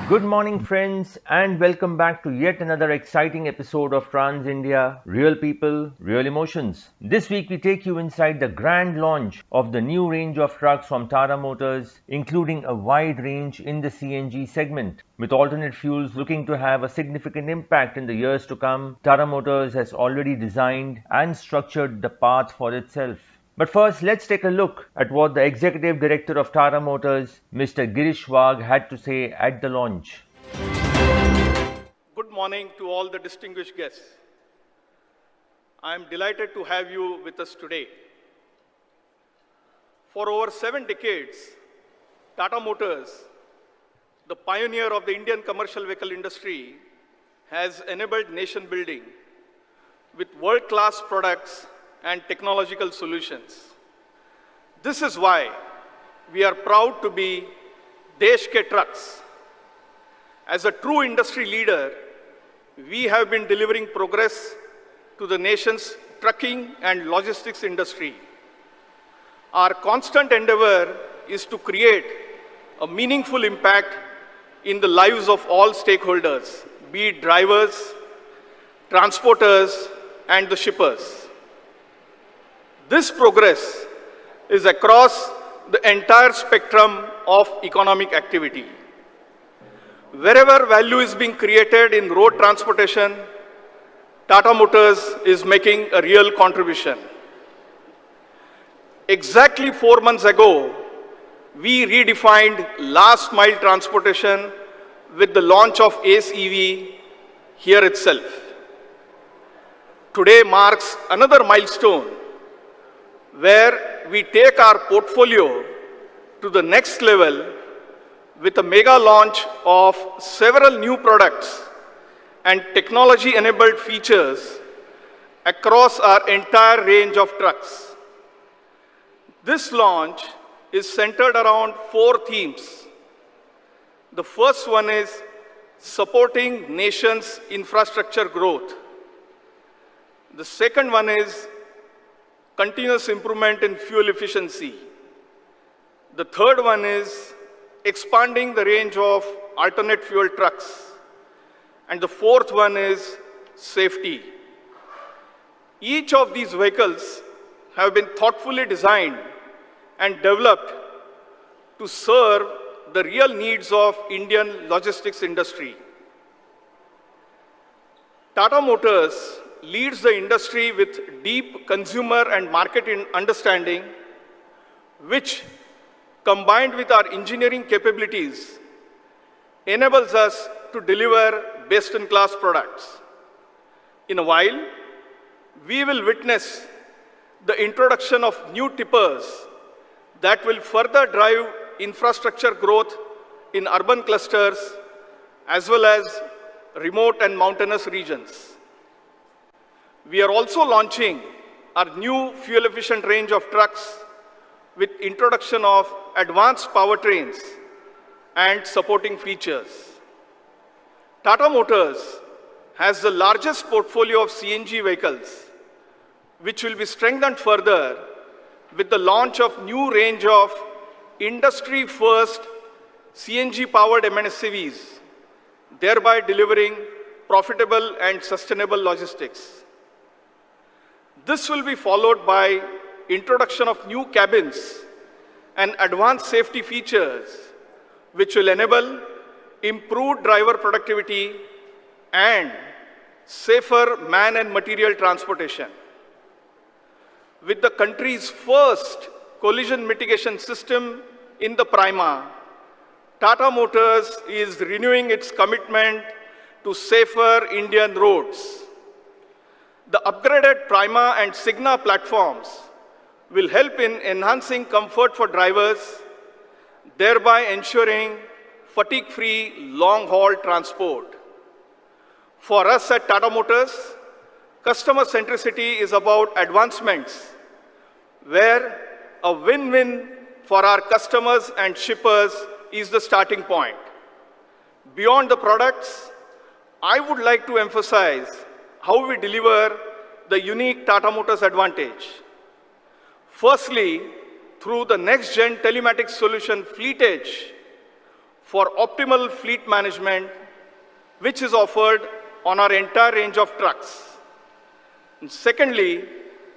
Good morning, friends, and welcome back to yet another exciting episode of Trans India Real People, Real Emotions. This week, we take you inside the grand launch of the new range of trucks from Tata Motors, including a wide range in the CNG segment. With alternate fuels looking to have a significant impact in the years to come, Tata Motors has already designed and structured the path for itself. But first, let's take a look at what the Executive Director of Tata Motors, Mr. Girish Wagh, had to say at the launch. Good morning to all the distinguished guests. I am delighted to have you with us today. For over 7 decades, Tata Motors, the pioneer of the Indian commercial vehicle industry, has enabled nation building with world-class products and technological solutions. This is why we are proud to be Desh Ke Trucks. As a true industry leader, we have been delivering progress to the nation's trucking and logistics industry. Our constant endeavor is to create a meaningful impact in the lives of all stakeholders, be it drivers, transporters, and the shippers. This progress is across the entire spectrum of economic activity. Wherever value is being created in road transportation, Tata Motors is making a real contribution. Exactly 4 months ago, we redefined last mile transportation with the launch of ACE EV here itself. Today marks another milestone where we take our portfolio to the next level with a mega launch of several new products and technology-enabled features across our entire range of trucks. This launch is centered around 4 themes. The first one is supporting nation's infrastructure growth. The second one is continuous improvement in fuel efficiency. The third one is expanding the range of alternate fuel trucks. And the fourth one is safety. Each of these vehicles have been thoughtfully designed and developed to serve the real needs of Indian logistics industry. Tata Motors leads the industry with deep consumer and market understanding, which, combined with our engineering capabilities, enables us to deliver best-in-class products. In a while, we will witness the introduction of new tippers that will further drive infrastructure growth in urban clusters as well as remote and mountainous regions. We are also launching our new fuel-efficient range of trucks with introduction of advanced powertrains and supporting features. Tata Motors has the largest portfolio of CNG vehicles, which will be strengthened further with the launch of new range of industry-first CNG-powered MNSCVs, thereby delivering profitable and sustainable logistics. This will be followed by introduction of new cabins and advanced safety features, which will enable improved driver productivity and safer man and material transportation. With the country's first collision mitigation system in the Prima, Tata Motors is renewing its commitment to safer Indian roads. The upgraded Prima and Signa platforms will help in enhancing comfort for drivers, thereby ensuring fatigue-free long-haul transport. For us at Tata Motors, customer centricity is about advancements where a win-win for our customers and shippers is the starting point. Beyond the products, I would like to emphasize how we deliver the unique Tata Motors advantage. Firstly, through the next-gen telematics solution Fleet Edge, for optimal fleet management, which is offered on our entire range of trucks. And secondly,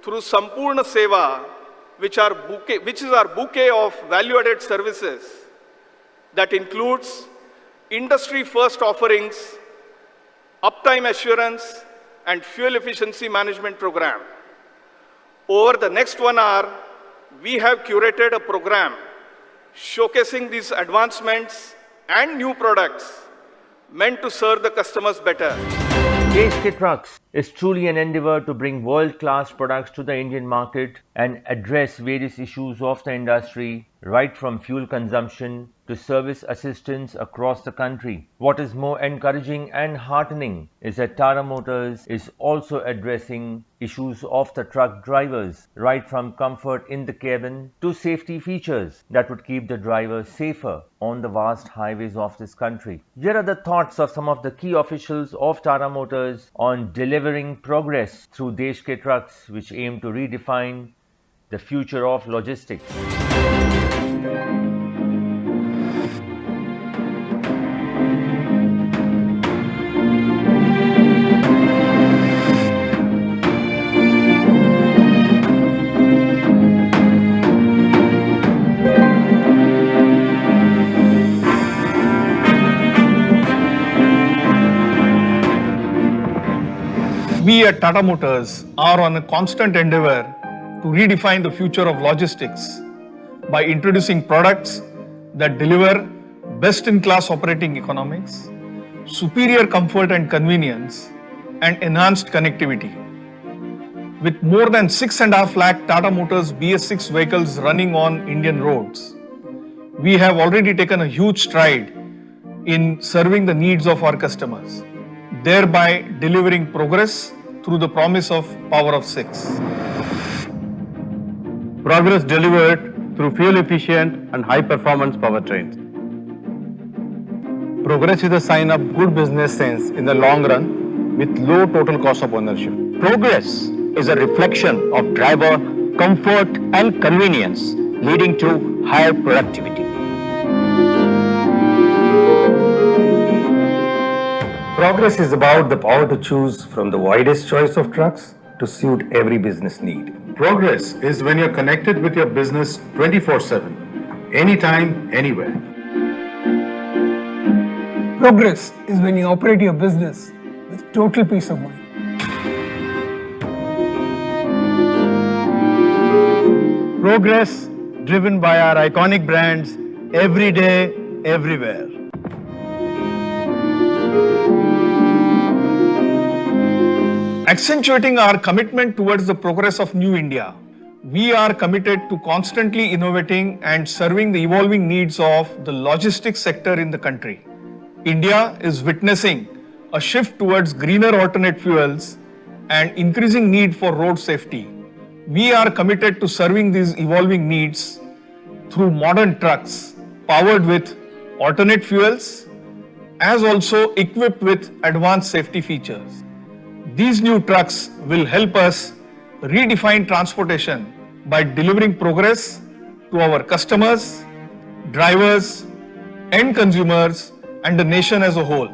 through Sampurna Seva, which is our bouquet of value-added services that includes industry-first offerings, uptime assurance, and fuel efficiency management program. Over the next 1 hour, we have curated a program showcasing these advancements and new products meant to serve the customers better. Desh Ke Trucks is truly an endeavor to bring world-class products to the Indian market and address various issues of the industry, right from fuel consumption to service assistance across the country. What is more encouraging and heartening is that Tata Motors is also addressing issues of the truck drivers, right from comfort in the cabin to safety features that would keep the driver safer on the vast highways of this country. Here are the thoughts of some of the key officials of Tata Motors on delivering progress through Desh Ke Trucks, which aim to redefine the future of logistics. We at Tata Motors are on a constant endeavor to redefine the future of logistics by introducing products that deliver best-in-class operating economics, superior comfort and convenience, and enhanced connectivity. With more than 6.5 lakh Tata Motors BS6 vehicles running on Indian roads, we have already taken a huge stride in serving the needs of our customers, thereby delivering progress through the promise of Power of 6. Progress delivered through fuel-efficient and high-performance powertrains. Progress is a sign of good business sense in the long run with low total cost of ownership. Progress is a reflection of driver comfort and convenience, leading to higher productivity. Progress is about the power to choose from the widest choice of trucks to suit every business need. Progress is when you're connected with your business 24/7, anytime, anywhere. Progress is when you operate your business with total peace of mind. Progress driven by our iconic brands every day, everywhere. Accentuating our commitment towards the progress of New India, we are committed to constantly innovating and serving the evolving needs of the logistics sector in the country. India is witnessing a shift towards greener alternate fuels and increasing need for road safety. We are committed to serving these evolving needs through modern trucks powered with alternate fuels, as also equipped with advanced safety features. These new trucks will help us redefine transportation by delivering progress to our customers, drivers, end consumers, and the nation as a whole.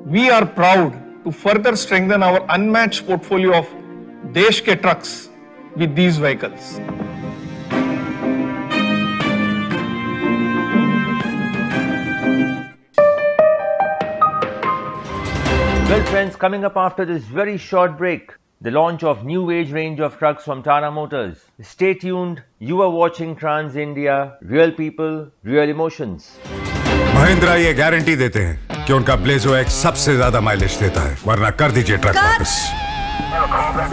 We are proud to further strengthen our unmatched portfolio of Desh Ke Trucks with these vehicles. Well friends, coming up after this very short break, the launch of new age range of trucks from Tata Motors. Stay tuned, you are watching Trans India, Real People, Real Emotions. Mahindra ये guarantee देते हैं कि उनका Blazo x सबसे ज्यादा mileage देता है, वरना कर दीजिए ट्रक वापस।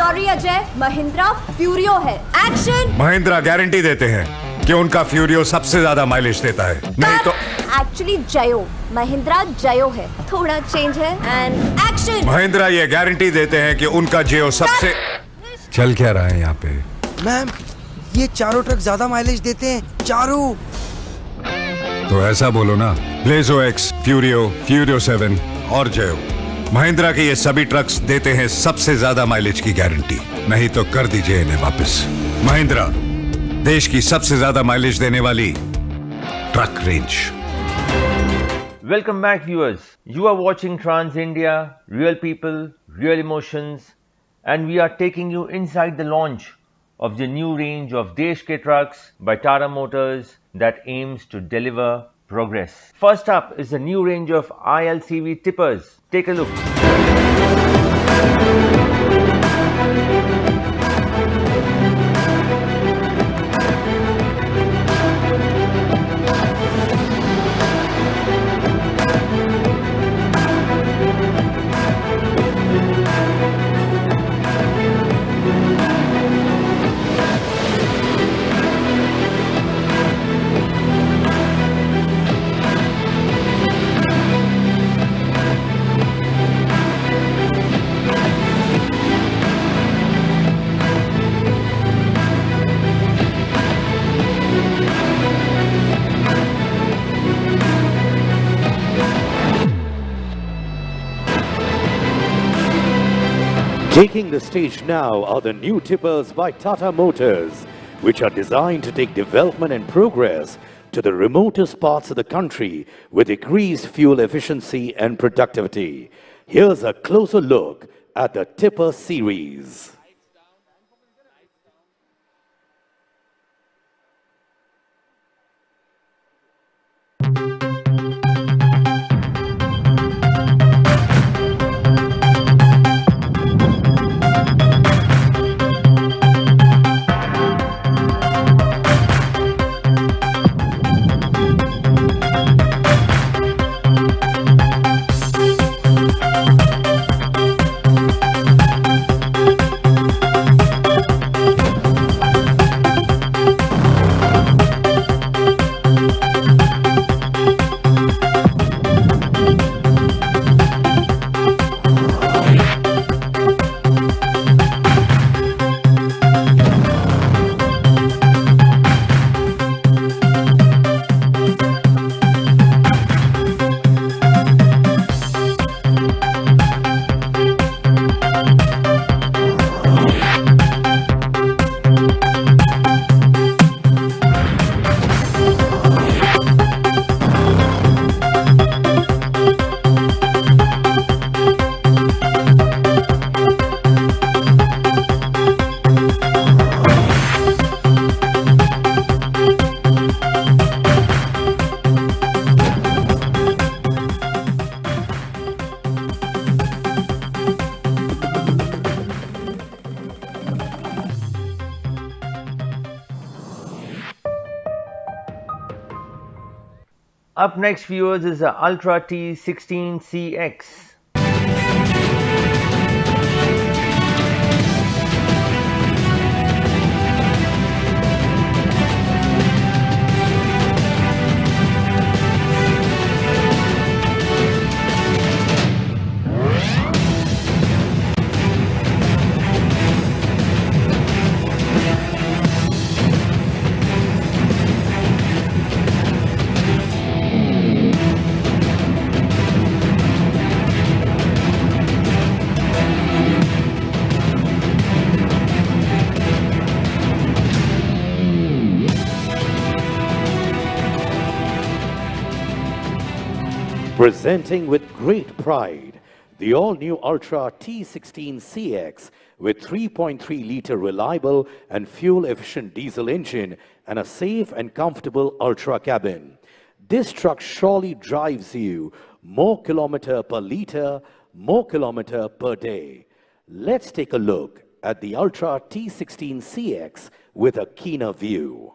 सॉरी अजय, महिंद्रा फ्यूरियो है। एक्शन! महिंद्रा गारंटी देते हैं कि उनका फ्यूरियो सबसे ज्यादा माइलेज देता है, नहीं तो एक्चुअली जयो, महिंद्रा जयो है, थोड़ा चेंज है। And action! महिंद्रा ये गारंटी देते हैं कि उनका जियो सबसे चल क्या रहा है यहाँ पे? मैम, ये चारों ट्रक ज्यादा माइलेज देते हैं, चारों। तो ऐसा बोलो ना, ब्लेजो एक्स, फ्यूरियो, फ्यूरियो 7 और जयो। महिंद्रा के ये सभी ट्रक्स देते हैं सबसे ज्यादा माइलेज की गारंटी, नहीं तो कर दीजिए इन्हें वापस। महिंद्रा, देश की सबसे ज्यादा माइलेज देने वाली truck range. Welcome back, viewers. You are watching Trans India, Real People, Real Emotions, and we are taking you inside the launch of the new range of Desh Ke trucks by Tata Motors that aims to deliver progress. First up is the new range of ILCV tippers. Take a look. Taking the stage now are the new tippers by Tata Motors, which are designed to take development and progress to the remotest parts of the country with increased fuel efficiency and productivity. Here's a closer look at the tipper series. Up next, viewers, is the Ultra T16CX. Presenting with great pride, the all-new Ultra T16CX with 3.3-liter reliable and fuel-efficient diesel engine and a safe and comfortable Ultra cabin. This truck surely drives you more kilometer per liter, more kilometer per day. Let's take a look at the Ultra T16CX with a keener view.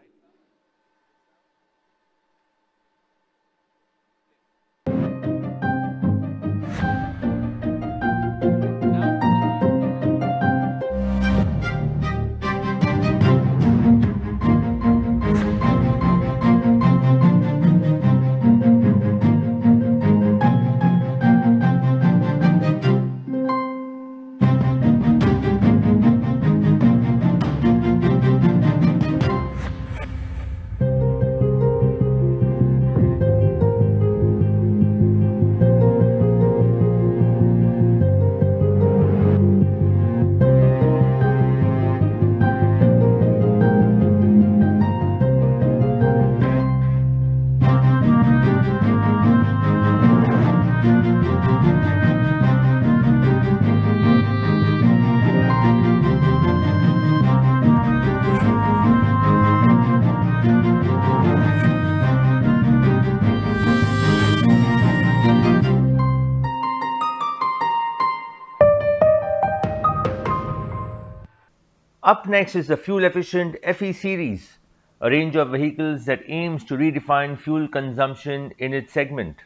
Up next is the fuel-efficient FE series, a range of vehicles that aims to redefine fuel consumption in its segment.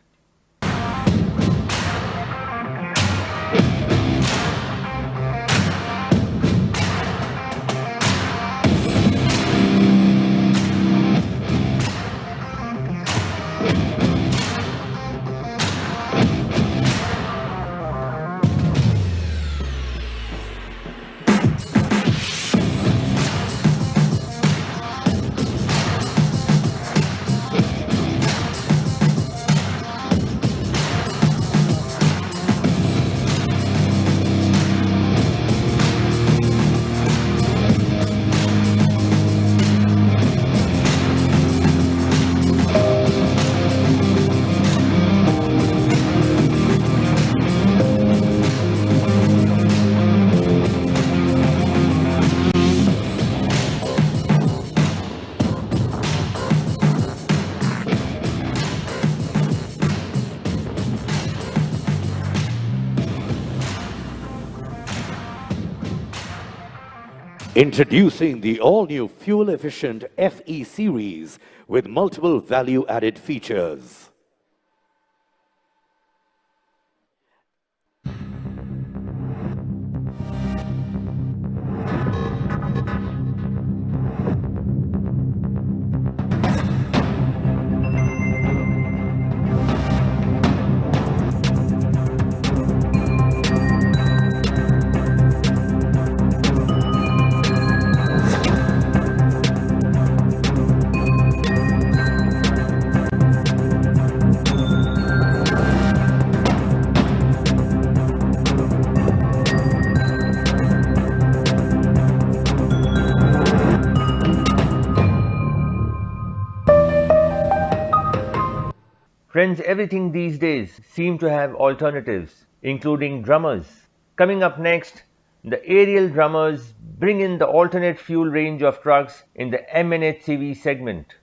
Introducing the all-new fuel-efficient FE series with multiple value-added features. Friends, everything these days seem to have alternatives, including drummers. Coming up next, the aerial drummers bring in the alternate fuel range of trucks in the MNHCV segment.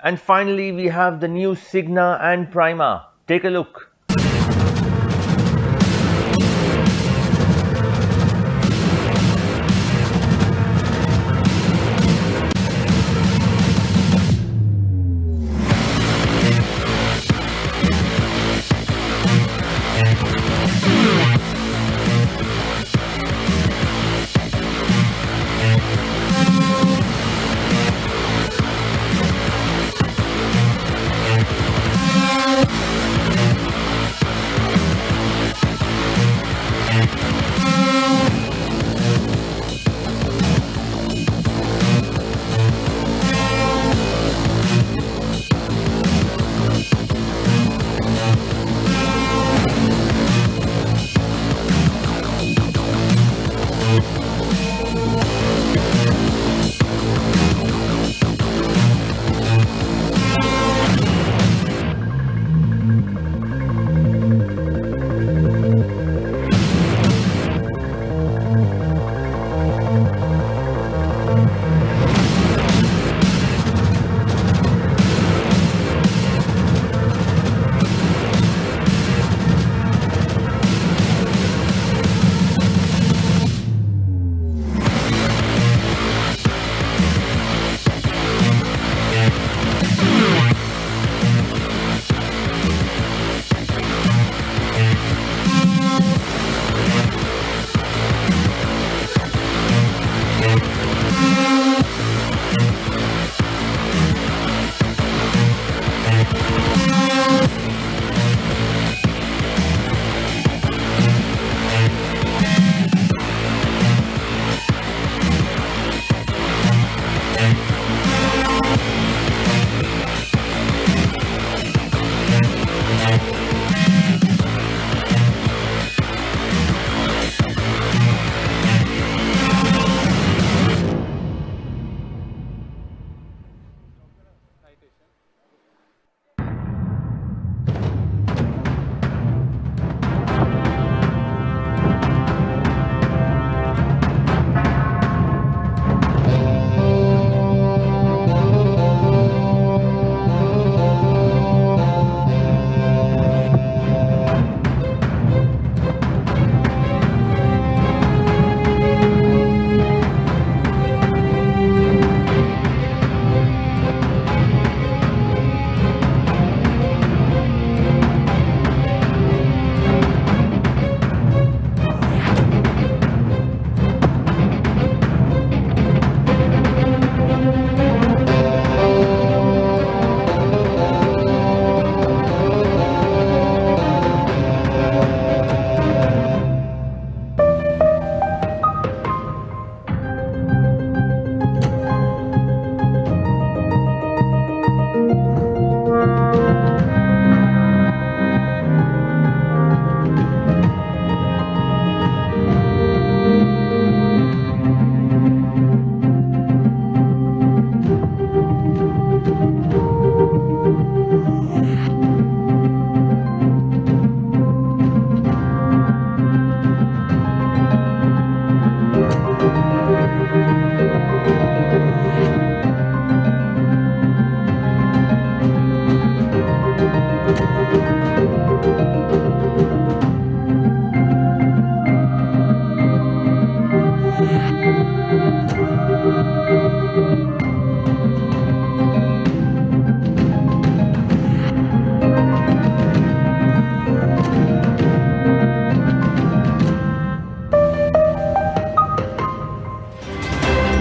And finally, we have the new Signa and Prima. Take a look.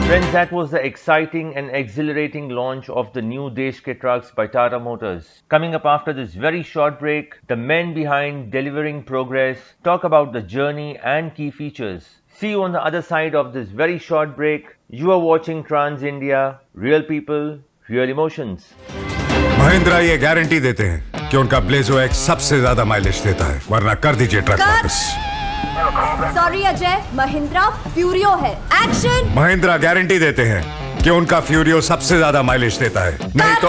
Friends, that was the exciting and exhilarating launch of the new Desh Ke trucks by Tata Motors. Coming up after this very short break, the men behind delivering progress talk about the journey and key features. See you on the other side of this very short break. You are watching Trans India, real people, real emotions. Mahindra ये guarantee देते हैं कि उनका Blazo x सबसे ज्यादा mileage देता है, वरना कर दीजिए ट्रक वापस। सॉरी अजय, महिंद्रा फ्यूरियो है। एक्शन। महिंद्रा गारंटी देते हैं कि उनका फ्यूरियो सबसे ज्यादा माइलेज देता है, नहीं तो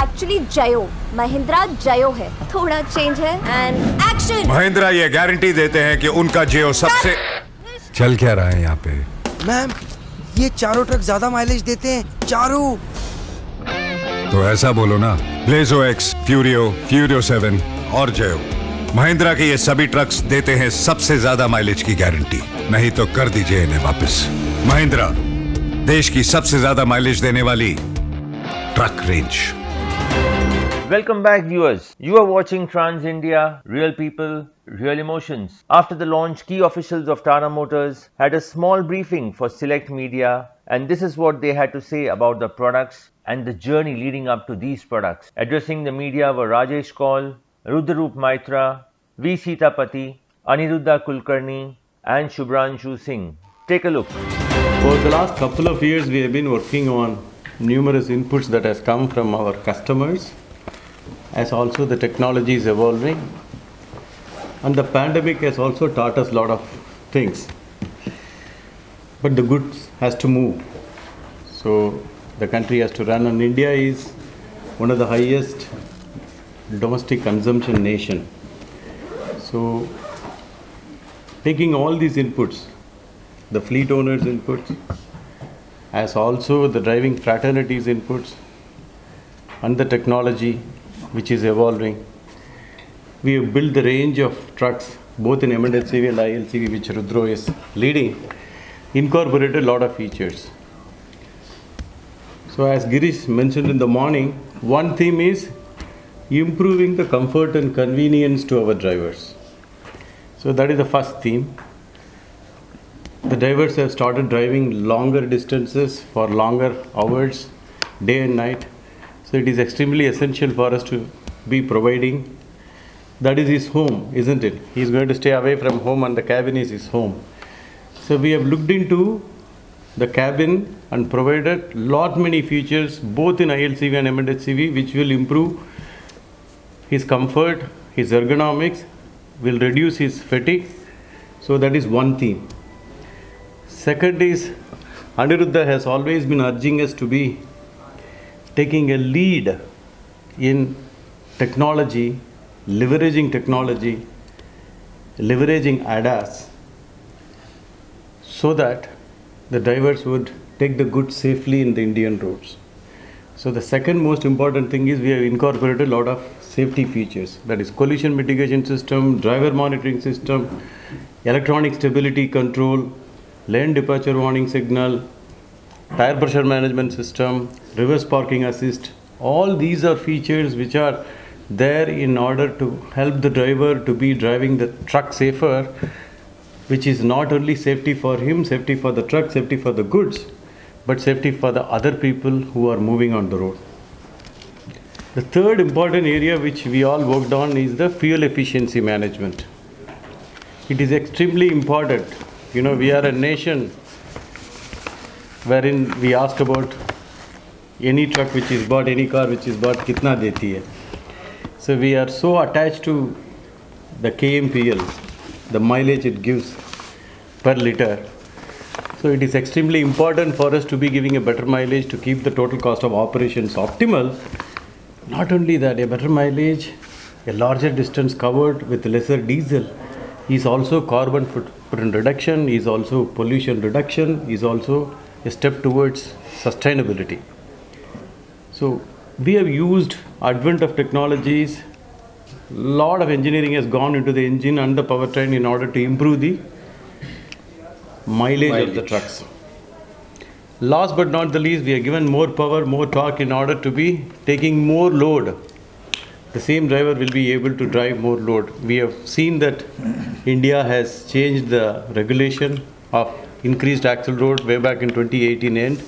एक्चुअली जयो, महिंद्रा जयो है, थोड़ा चेंज है। And action. महिंद्रा ये गारंटी देते हैं कि उनका जियो सबसे। चल क्या रहा है यहाँ पे? मैम, ये चारों ट्रक ज्यादा माइलेज देते हैं, चारों। तो ऐसा बोलो ना, ब्लेजो एक्स, फ्यूरियो, फ्यूरियो 7 और जयो। महिंद्रा के ये सभी ट्रक्स देते हैं सबसे ज्यादा माइलेज की गारंटी, नहीं तो कर दीजिए इन्हें वापस। महिंद्रा, देश की सबसे ज्यादा माइलेज देने वाली truck range. Welcome back, viewers. You are watching Trans India, real people, real emotions. After the launch, key officials of Tata Motors had a small briefing for select media, and this is what they had to say about the products and the journey leading up to these products. Addressing the media were Rajesh Kaul, Rudraroop Maitra, V. Sitapati, Aniruddha Kulkarni, and Shubhranshu Singh. Take a look. For the last couple of years, we have been working on numerous inputs that has come from our customers, as also the technology is evolving, and the pandemic has also taught us a lot of things. But the goods has to move, so the country has to run, and India is one of the highest domestic consumption nation. So taking all these inputs, the fleet owners' inputs, as also the driving fraternities' inputs, and the technology which is evolving, we have built the range of trucks, both in M&HCV and ILCV, which Rudro is leading, incorporated a lot of features. So as Girish mentioned in the morning, one theme is improving the comfort and convenience to our drivers. So that is the first theme. The drivers have started driving longer distances for longer hours, day and night. So it is extremely essential for us to be providing. That is his home, isn't it? He is going to stay away from home and the cabin is his home. So we have looked into the cabin and provided lot many features both in ILCV and MHCV which will improve his comfort, his ergonomics, will reduce his fatigue. So that is one theme. Second is, Aniruddha has always been urging us to be taking a lead in technology, leveraging ADAS, so that the drivers would take the goods safely in the Indian roads. So the second most important thing is we have incorporated a lot of safety features. That is collision mitigation system, driver monitoring system, electronic stability control, lane departure warning signal, tire pressure management system, reverse parking assist. All these are features which are there in order to help the driver to be driving the truck safer, which is not only safety for him, safety for the truck, safety for the goods, but safety for the other people who are moving on the road. The third important area which we all worked on is the fuel efficiency management. It is extremely important. You know, we are a nation wherein we ask about any truck which is bought, any car which is bought, kitna deti hai. So we are so attached to the KMPL, the mileage it gives per liter. So it is extremely important for us to be giving a better mileage to keep the total cost of operations optimal. Not only that, a better mileage, a larger distance covered with lesser diesel is also carbon footprint reduction, is also pollution reduction, is also a step towards sustainability. So we have used advent of technologies. Lot of engineering has gone into the engine and the powertrain in order to improve the mileage of the trucks. Last but not the least, we are given more power, more torque in order to be taking more load. The same driver will be able to drive more load. We have seen that India has changed the regulation of increased axle load way back in 2018 end.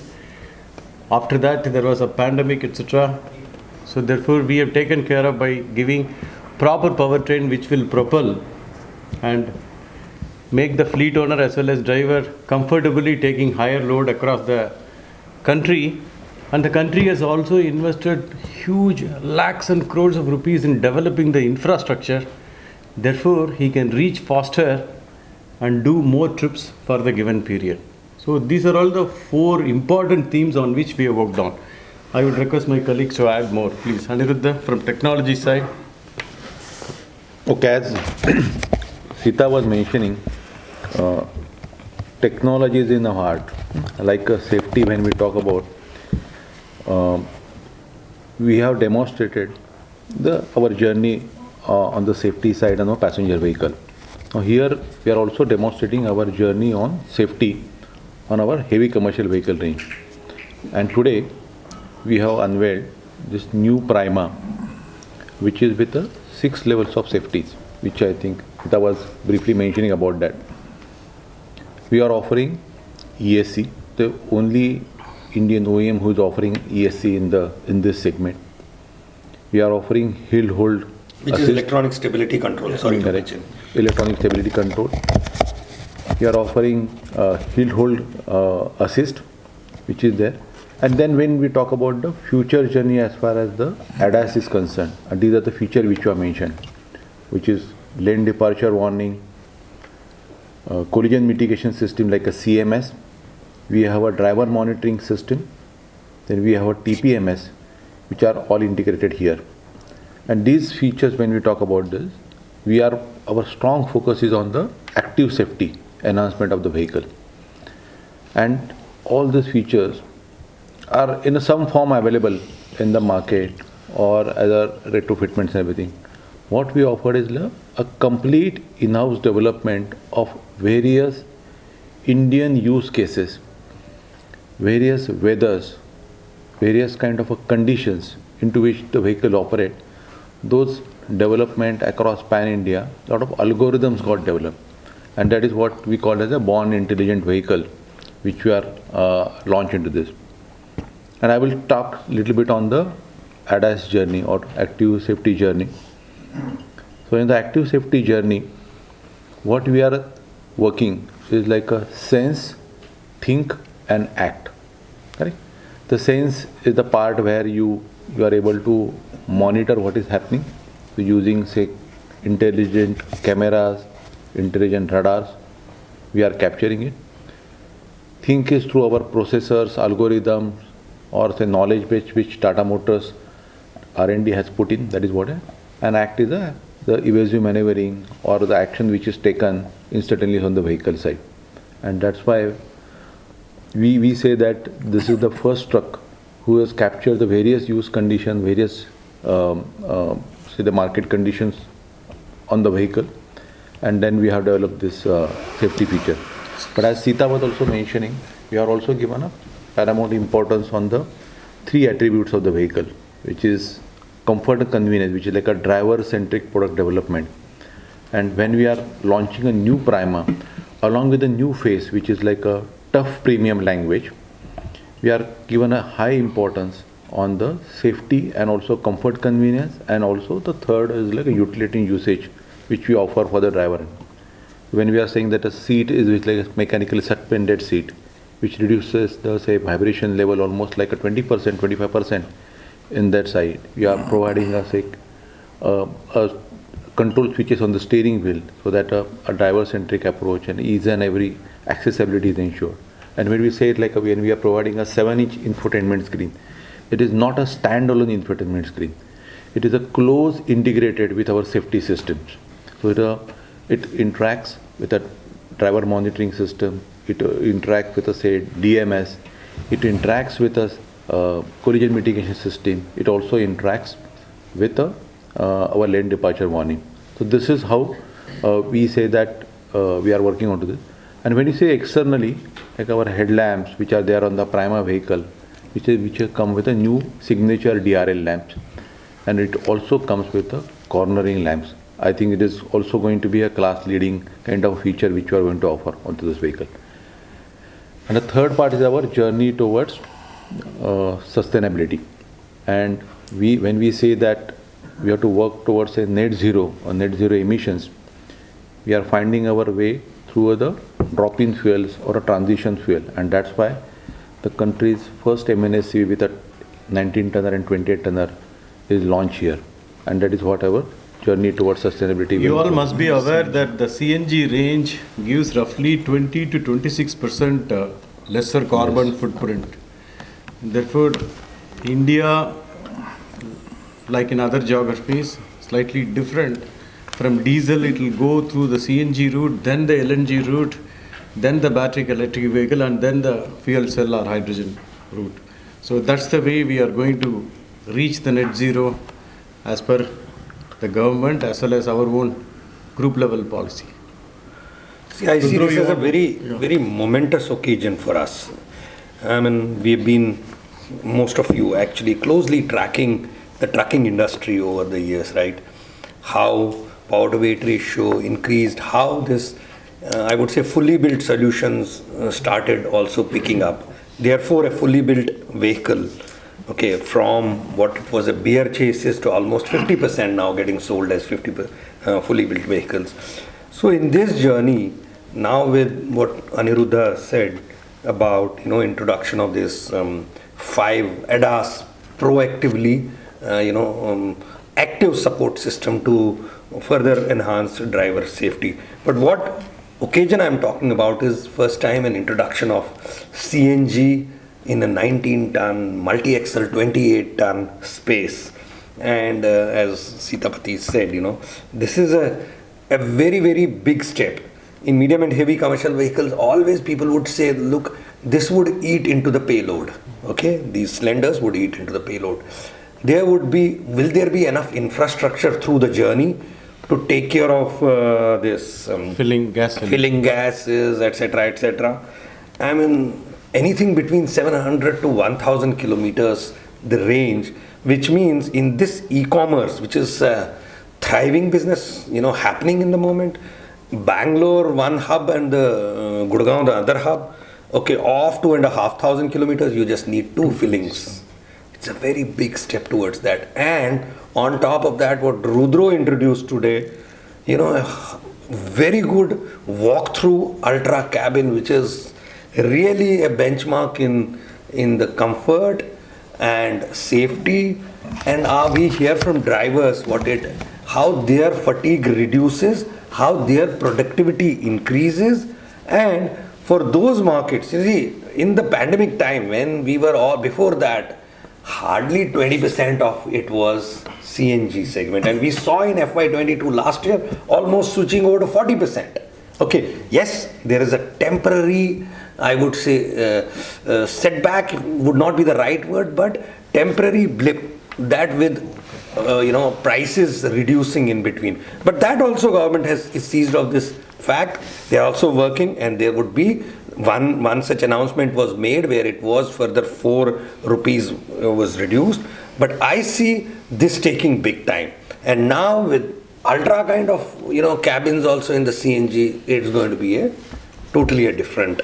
After that, there was a pandemic, etc. So therefore, we have taken care of by giving proper powertrain which will propel and make the fleet owner as well as driver comfortably taking higher load across the country. And the country has also invested huge lakhs and crores of rupees in developing the infrastructure. Therefore, he can reach faster and do more trips for the given period. So these are all the 4 important themes on which we have worked on. I would request my colleagues to add more. Please, Aniruddha, from technology side. Okay, as Sita was mentioning, technology is in the heart. Like safety, when we talk about, we have demonstrated our journey on the safety side on a passenger vehicle. Now here we are also demonstrating our journey on safety on our heavy commercial vehicle range. And today we have unveiled this new Prima, which is with 6 levels of safeties, which I think Sita was briefly mentioning about that. We are offering ESC, the only Indian OEM who is offering ESC in this segment. We are offering hill hold, which is electronic stability control. Sorry to mention. Electronic stability control. We are offering hill hold assist, which is there. And then when we talk about the future journey as far as the ADAS is concerned, and these are the features which you mentioned, which is lane departure warning, collision mitigation system like a CMS. We have a driver monitoring system. Then we have a TPMS, which are all integrated here. And these features, when we talk about this, our strong focus is on the active safety enhancement of the vehicle. And all these features are in some form available in the market or other retrofitments and everything. What we offer is a complete in-house development of various Indian use cases, various weathers, various kind of conditions into which the vehicle operate. Those development across pan-India, a lot of algorithms got developed. And that is what we call as a born intelligent vehicle, which we are launched into this. And I will talk a little bit on the ADAS journey or active safety journey. So in the active safety journey, what we are working is like a sense, think and act. Correct? The sense is the part where you are able to monitor what is happening. So using say intelligent cameras, intelligent radars, we are capturing it. Think is through our processors, algorithms, or say knowledge base which Tata Motors R&D has put in. That is what. And act is the evasive maneuvering or the action which is taken instantly on the vehicle side. And that's why we say that this is the first truck who has captured the various use conditions, various say the market conditions on the vehicle, and then we have developed this safety feature. But as Sita was also mentioning, we are also given a paramount importance on the 3 attributes of the vehicle, which is comfort and convenience, which is like a driver-centric product development. And when we are launching a new primer, along with a new face, which is like a tough premium language, we are given a high importance on the safety and also comfort convenience, and also the third is like a utility usage, which we offer for the driver. When we are saying that a seat is like a mechanically suspended seat, which reduces the say vibration level almost like a 20%, 25% in that side. We are providing a control switches on the steering wheel so that a driver-centric approach and ease and every accessibility is ensured. And when we say it like when we are providing a 7-inch infotainment screen, it is not a standalone infotainment screen. It is a close integrated with our safety systems. So it interacts with a driver monitoring system. It interacts with a say DMS. It interacts with a collision mitigation system. It also interacts with our lane departure warning. So this is how we say that we are working onto this. And when you say externally, like our headlamps, which are there on the Prima vehicle, which come with a new signature DRL lamps, and it also comes with a cornering lamps. I think it is also going to be a class-leading kind of feature which we are going to offer onto this vehicle. And the third part is our journey towards sustainability. And when we say that we have to work towards a net zero or net zero emissions, we are finding our way through the drop-in fuels or a transition fuel, and that's why the country's first MNSC with a 19-tonner and 28-tonner is launched here, and that is what our journey towards sustainability. You all must be aware that the CNG range gives roughly 20 to 26% lesser carbon footprint. Therefore, India, like in other geographies, slightly different. From diesel, it will go through the CNG route, then the LNG route, then the battery electric vehicle, and then the fuel cell or hydrogen route. So that's the way we are going to reach the net zero as per the government as well as our own group level policy. See, I see this as a very momentous occasion for us. I mean, we've been, most of you actually, closely tracking the trucking industry over the years, right? How power to weight ratio increased, how this, I would say, fully built solutions started also picking up. Therefore, a fully built vehicle, okay, from what it was a bare chassis to almost 50% now getting sold as fully built vehicles. So in this journey, now with what Aniruddha said about introduction of this 5 ADAS proactively active support system to further enhance driver safety. But what occasion I'm talking about is first time an introduction of CNG in a 19-ton multi-axle 28-ton space. And as Sitapati said, this is a very, very big step. In medium and heavy commercial vehicles, always people would say, look, this would eat into the payload. Okay, these cylinders would eat into the payload. Will there be enough infrastructure through the journey to take care of this filling gases, etc., etc.? I mean, anything between 700 to 1,000 kilometers, the range, which means in this e-commerce, which is a thriving business, happening in the moment, Bangalore one hub and the Gurgaon the other hub, okay, off 2,500 kilometers, you just need two fillings. It's a very big step towards that. And on top of that, what Rudro introduced today, a very good walk-through ultra cabin, which is really a benchmark in the comfort and safety. And we hear from drivers how their fatigue reduces, how their productivity increases. And for those markets, you see, in the pandemic time, when we were all before that, hardly 20% of it was CNG segment, and we saw in FY22 last year almost switching over to 40%. Okay, yes, there is a temporary, I would say, setback would not be the right word, but temporary blip, that with prices reducing in between. But that also government is seized of this fact. They are also working, and there would be one such announcement was made where it was further 4 rupees was reduced. But I see this taking big time, and now with ultra kind of cabins also in the CNG, it's going to be totally a different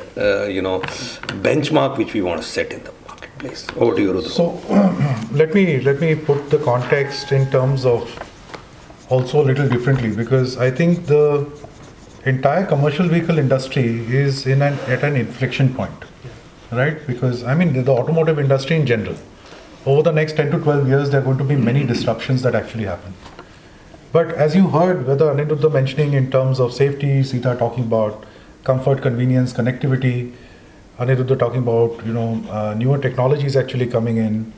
benchmark which we want to set in the marketplace. Over to you, Rudra. So let me put the context in terms of also a little differently, because I think the entire commercial vehicle industry is at an inflection point, right? Because the automotive industry in general, over the next 10 to 12 years, there are going to be many disruptions that actually happen. But as you heard, whether Aniruddha mentioning in terms of safety, Sita talking about comfort, convenience, connectivity, Aniruddha talking about newer technologies actually coming in,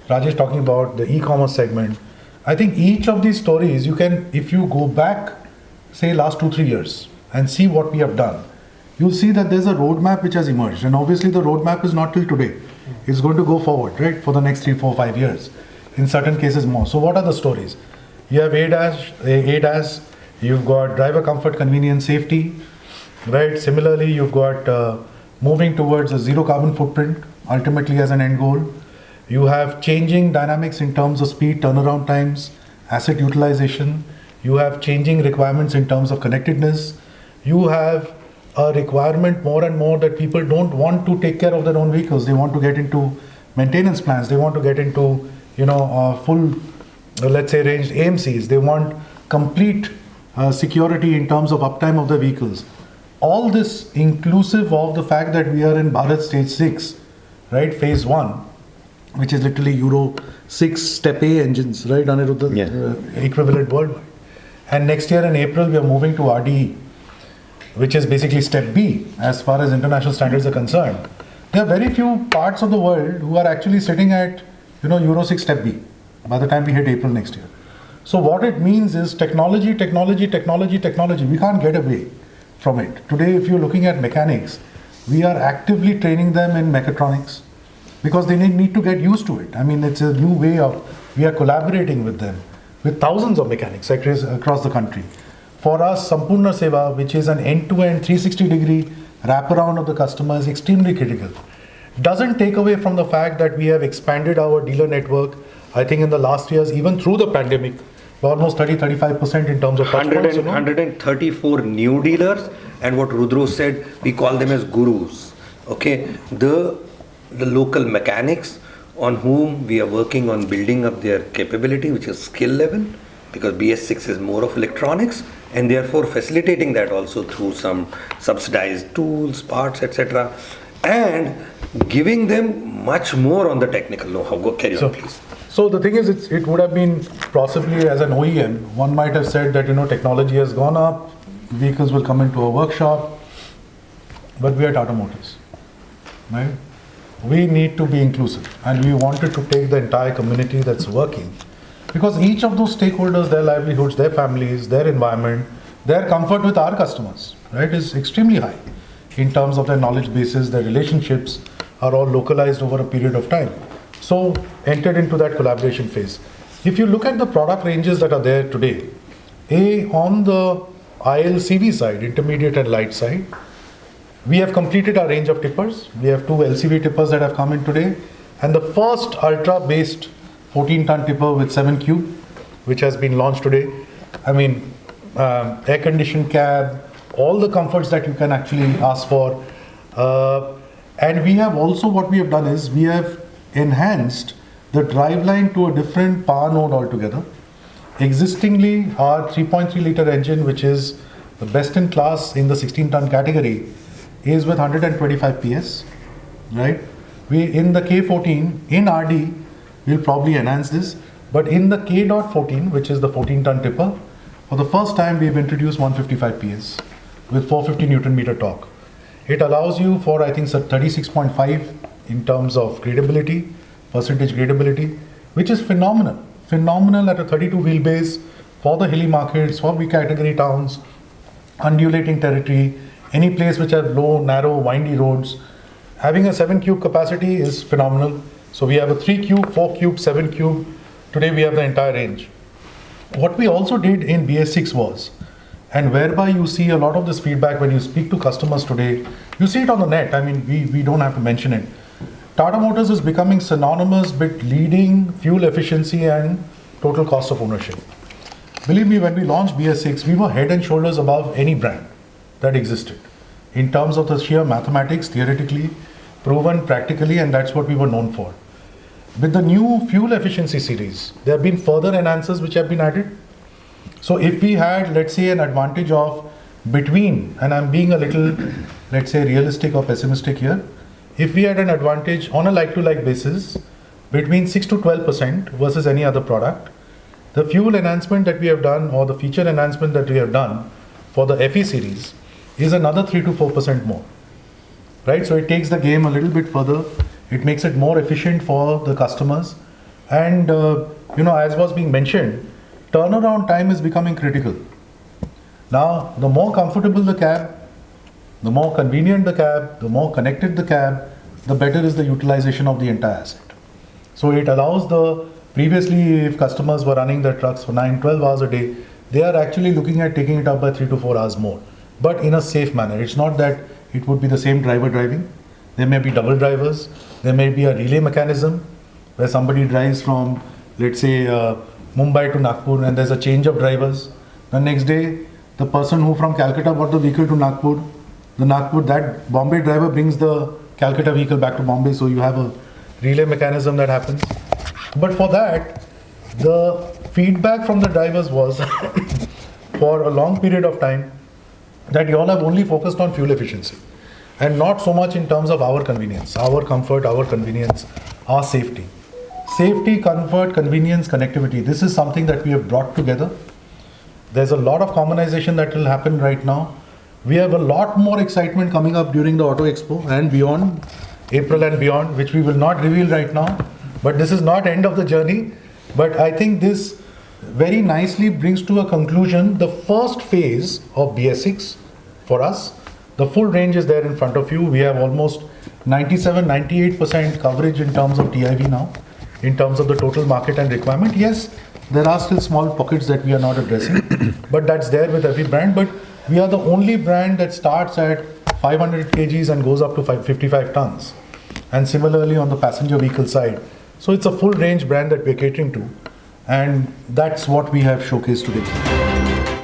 Rajesh talking about the e-commerce segment. I think each of these stories, you can, if you go back, say last 2-3 years and see what we have done, you'll see that there's a roadmap which has emerged, and obviously the roadmap is not till today. It's going to go forward, right, for the next 3, 4, 5 years. In certain cases more. So what are the stories? You have ADAS, you've got driver comfort, convenience, safety, right? Similarly, you've got moving towards a zero carbon footprint, ultimately as an end goal. You have changing dynamics in terms of speed, turnaround times, asset utilization. You have changing requirements in terms of connectedness. You have a requirement more and more that people don't want to take care of their own vehicles. They want to get into maintenance plans. They want to get into, full, let's say, ranged AMCs. They want complete security in terms of uptime of the vehicles. All this inclusive of the fact that we are in Bharat Stage 6, right, Phase 1, which is literally Euro 6 Step A engines, right, Aniruddha, equivalent worldwide. And next year in April, we are moving to RDE, which is basically Step B as far as international standards are concerned. There are very few parts of the world who are actually sitting at, Euro 6 Step B by the time we hit April next year. So what it means is technology. We can't get away from it. Today, if you're looking at mechanics, we are actively training them in mechatronics because they need to get used to it. It's a new way we are collaborating with them, with thousands of mechanics across the country. For us, Sampurna Seva, which is an end-to-end 360-degree wraparound of the customer, is extremely critical. Doesn't take away from the fact that we have expanded our dealer network, I think in the last years, even through the pandemic, almost 30-35% in terms of touch points. 134 new dealers, and what Rudro said, we call them as gurus. Okay, the local mechanics on whom we are working on building up their capability, which is skill level, because BS6 is more of electronics, and therefore facilitating that also through some subsidized tools, parts, etc., and giving them much more on the technical know-how. Go carry on, please. So the thing is, it would have been possibly as an OEM, one might have said that technology has gone up, vehicles will come into a workshop, but we are Tata Motors, right? We need to be inclusive, and we wanted to take the entire community that's working, because each of those stakeholders, their livelihoods, their families, their environment, their comfort with our customers, right, is extremely high in terms of their knowledge bases. Their relationships are all localized over a period of time. So entered into that collaboration phase. If you look at the product ranges that are there today, on the ILCV side, intermediate and light side, we have completed our range of tippers. We have 2 LCV tippers that have come in today, and the first ultra-based 14-ton tipper with 7 cube, which has been launched today. Air-conditioned cab, all the comforts that you can actually ask for. And we have also, what we have done is we have enhanced the driveline to a different power node altogether. Existingly, our 3.3 liter engine, which is the best in class in the 16-ton category, is with 125 PS, right? We in the K14 in RD, we'll probably enhance this, but in the K.14, which is the 14-ton tipper, for the first time we've introduced 155 PS with 450 Newton meter torque. It allows you for, I think, 36.5 in terms of gradability, percentage gradability, which is phenomenal. Phenomenal at a 32 wheelbase for the hilly markets, for B category towns, undulating territory, any place which has low, narrow, windy roads. Having a 7 cube capacity is phenomenal. So we have a 3 cube, 4 cube, 7 cube. Today we have the entire range. What we also did in BS6 was, and whereby you see a lot of this feedback when you speak to customers today, you see it on the net. I mean, we don't have to mention it. Tata Motors is becoming synonymous with leading fuel efficiency and total cost of ownership. Believe me, when we launched BS6, we were head and shoulders above any brand that existed in terms of the sheer mathematics, theoretically, proven practically, and that's what we were known for. With the new fuel efficiency series, there have been further enhancers which have been added. So if we had, let's say, an advantage of between, and I'm being a little, let's say, realistic or pessimistic here, if we had an advantage on a like-to-like basis between 6 to 12% versus any other product, the fuel enhancement that we have done or the feature enhancement that we have done for the FE series is another 3 to 4% more, right? So it takes the game a little bit further. It makes it more efficient for the customers. And, as was being mentioned, turnaround time is becoming critical. Now, the more comfortable the cab, the more convenient the cab, the more connected the cab, the better is the utilization of the entire asset. So it allows previously if customers were running their trucks for 9-12 hours a day, they are actually looking at taking it up by 3 to 4 hours more, but in a safe manner. It's not that it would be the same driver driving. There may be double drivers. There may be a relay mechanism where somebody drives from, let's say, Mumbai to Nagpur, and there's a change of drivers. The next day, the person who from Calcutta brought the vehicle to Nagpur, that Bombay driver brings the Calcutta vehicle back to Bombay, so you have a relay mechanism that happens. But for that, the feedback from the drivers was for a long period of time that you all have only focused on fuel efficiency and not so much in terms of our convenience, our comfort, our convenience, our safety. Safety, comfort, convenience, connectivity. This is something that we have brought together. There's a lot of commonization that will happen right now. We have a lot more excitement coming up during the Auto Expo and beyond, April and beyond, which we will not reveal right now. But this is not end of the journey. But I think this very nicely brings to a conclusion the first phase of BS6 for us. The full range is there in front of you. We have almost 97-98% coverage in terms of TIV now, in terms of the total market and requirement. Yes, there are still small pockets that we are not addressing, but that's there with every brand. But we are the only brand that starts at 500 kgs and goes up to 55 tons. And similarly on the passenger vehicle side. So it's a full range brand that we're catering to. And that's what we have showcased today.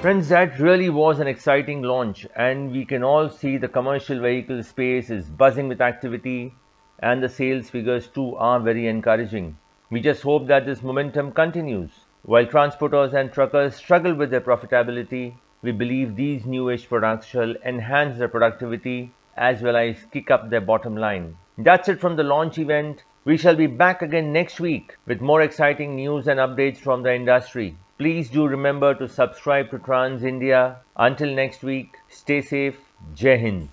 Friends, that really was an exciting launch, and we can all see the commercial vehicle space is buzzing with activity, and the sales figures too are very encouraging. We just hope that this momentum continues. While transporters and truckers struggle with their profitability, we believe these newish products shall enhance their productivity as well as kick up their bottom line. That's it from the launch event. We shall be back again next week with more exciting news and updates from the industry. Please do remember to subscribe to Trans India. Until next week, stay safe. Jai Hind.